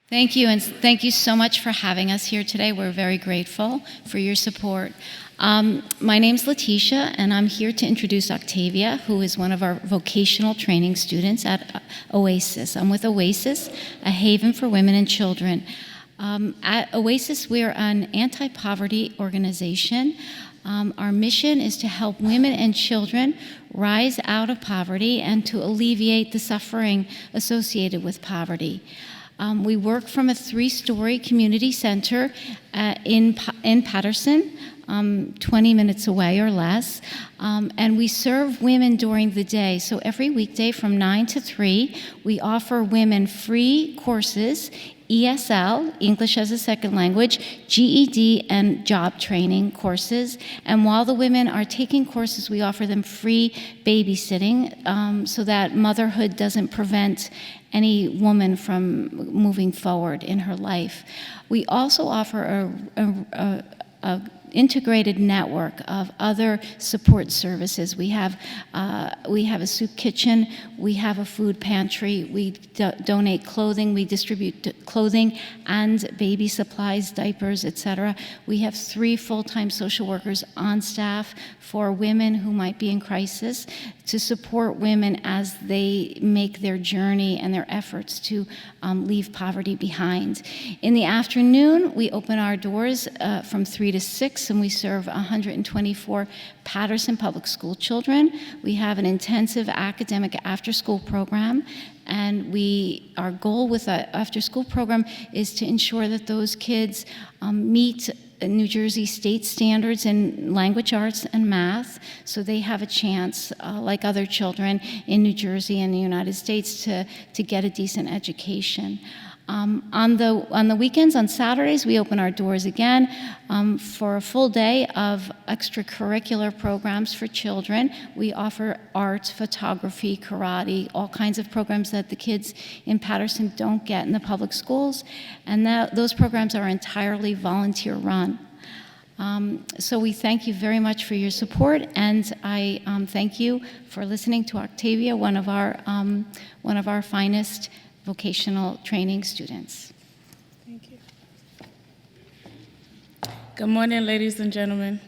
Thank you, and thank you so much for having us here today. We're very grateful for your support. My name's Letitia, and I'm here to introduce Octavia, who is one of our vocational training students at Oasis. I'm with Oasis, a haven for women and children. At Oasis, we are an anti-poverty organization. Our mission is to help women and children rise out of poverty and to alleviate the suffering associated with poverty. We work from a 3-story community center in Patterson, 20 minutes away or less, and we serve women during the day. So every weekday from 9 to 3, we offer women free courses, ESL, English as a Second Language, GED, and job training courses. And while the women are taking courses, we offer them free babysitting so that motherhood doesn't prevent any woman from moving forward in her life. We also offer a integrated network of other support services. We have a soup kitchen, we have a food pantry, we donate clothing, we distribute clothing and baby supplies, diapers, etc. We have 3 full-time social workers on staff for women who might be in crisis to support women as they make their journey and their efforts to leave poverty behind. In the afternoon, we open our doors from 3 to 6, and we serve 124 Patterson Public School children. We have an intensive academic after-school program, and our goal with the after-school program is to ensure that those kids meet New Jersey state standards in language arts and math, so they have a chance, like other children in New Jersey and the United States, to get a decent education. On the weekends, on Saturdays, we open our doors again for a full day of extracurricular programs for children. We offer art, photography, karate, all kinds of programs that the kids in Patterson don't get in the public schools, and those programs are entirely volunteer run. So we thank you very much for your support, and I thank you for listening to Octavia, one of our finest vocational training students. Thank you. Good morning, ladies and gentlemen.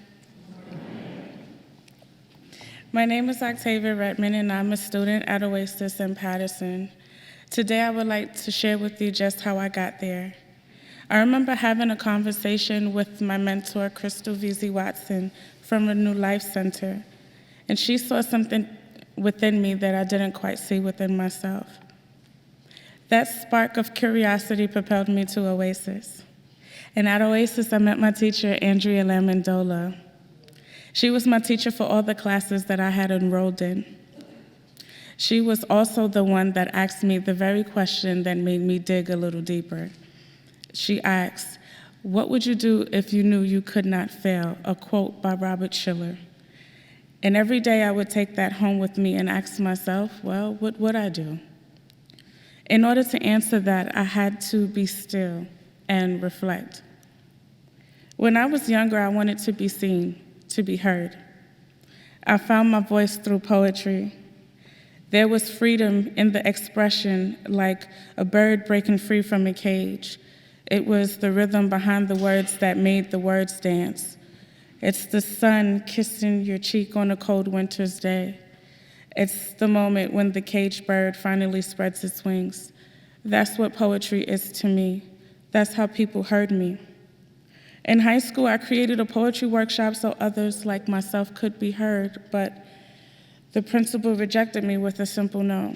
My name is Octavia Redmond, and I'm a student at Oasis in Patterson. Today, I would like to share with you just how I got there. I remember having a conversation with my mentor, Crystal V.Z. Watson, from Renew Life Center, and she saw something within me that I didn't quite see within myself. That spark of curiosity propelled me to Oasis. And at Oasis, I met my teacher, Andrea Lamandola. She was my teacher for all the classes that I had enrolled in. She was also the one that asked me the very question that made me dig a little deeper. She asked, "What would you do if you knew you could not fail?" A quote by Robert Schiller. And every day I would take that home with me and ask myself, well, what would I do? In order to answer that, I had to be still and reflect. When I was younger, I wanted to be seen, to be heard. I found my voice through poetry. There was freedom in the expression, like a bird breaking free from a cage. It was the rhythm behind the words that made the words dance. It's the sun kissing your cheek on a cold winter's day. It's the moment when the caged bird finally spreads its wings. That's what poetry is to me. That's how people heard me. In high school, I created a poetry workshop so others like myself could be heard, but the principal rejected me with a simple no.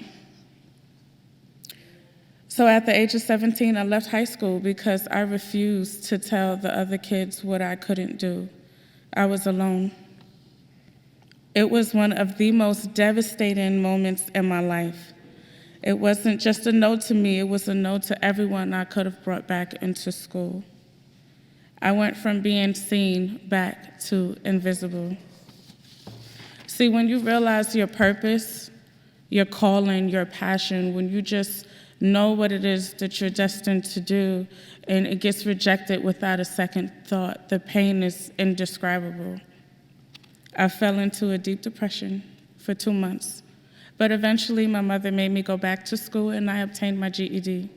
So at the age of 17, I left high school because I refused to tell the other kids what I couldn't do. I was alone. It was one of the most devastating moments in my life. It wasn't just a no to me, it was a no to everyone I could have brought back into school. I went from being seen back to invisible. See, when you realize your purpose, your calling, your passion, when you just know what it is that you're destined to do, and it gets rejected without a second thought, the pain is indescribable. I fell into a deep depression for 2 months, but eventually my mother made me go back to school and I obtained my GED.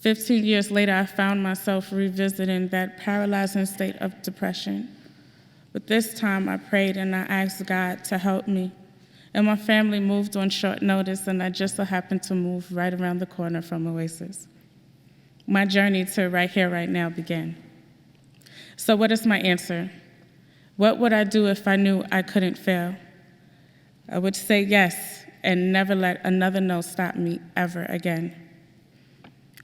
15 years later, I found myself revisiting that paralyzing state of depression. But this time I prayed and I asked God to help me. And my family moved on short notice, and I just so happened to move right around the corner from Oasis. My journey to right here, right now began. So what is my answer? What would I do if I knew I couldn't fail? I would say yes and never let another no stop me ever again.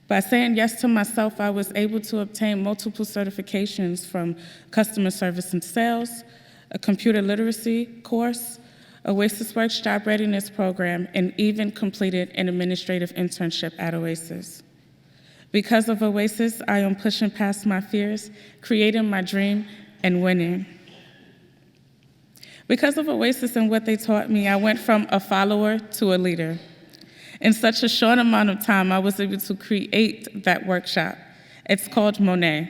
By saying yes to myself, I was able to obtain multiple certifications from customer service and sales, a computer literacy course, Oasis Works job readiness program, and even completed an administrative internship at Oasis. Because of Oasis, I am pushing past my fears, creating my dream, and winning. Because of Oasis and what they taught me, I went from a follower to a leader. In such a short amount of time, I was able to create that workshop. It's called Monet,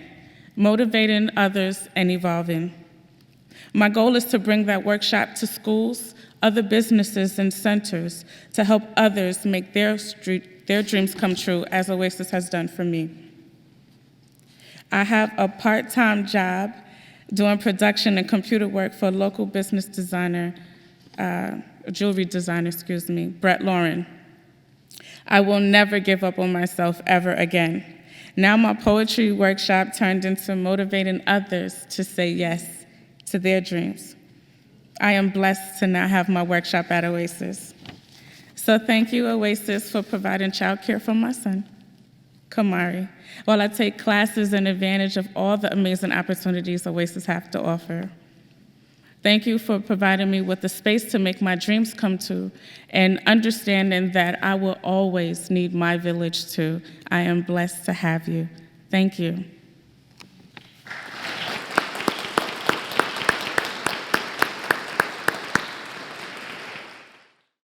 Motivating Others and Evolving. My goal is to bring that workshop to schools, other businesses, and centers to help others make their dreams come true, as Oasis has done for me. I have a part-time job doing production and computer work for a local business designer, jewelry designer, Brett Lauren. I will never give up on myself ever again. Now my poetry workshop turned into motivating others to say yes to their dreams. I am blessed to now have my workshop at Oasis. So thank you, Oasis, for providing childcare for my son, Kamari, while I take classes and advantage of all the amazing opportunities Oasis have to offer. Thank you for providing me with the space to make my dreams come true and understanding that I will always need my village too. I am blessed to have you. Thank you.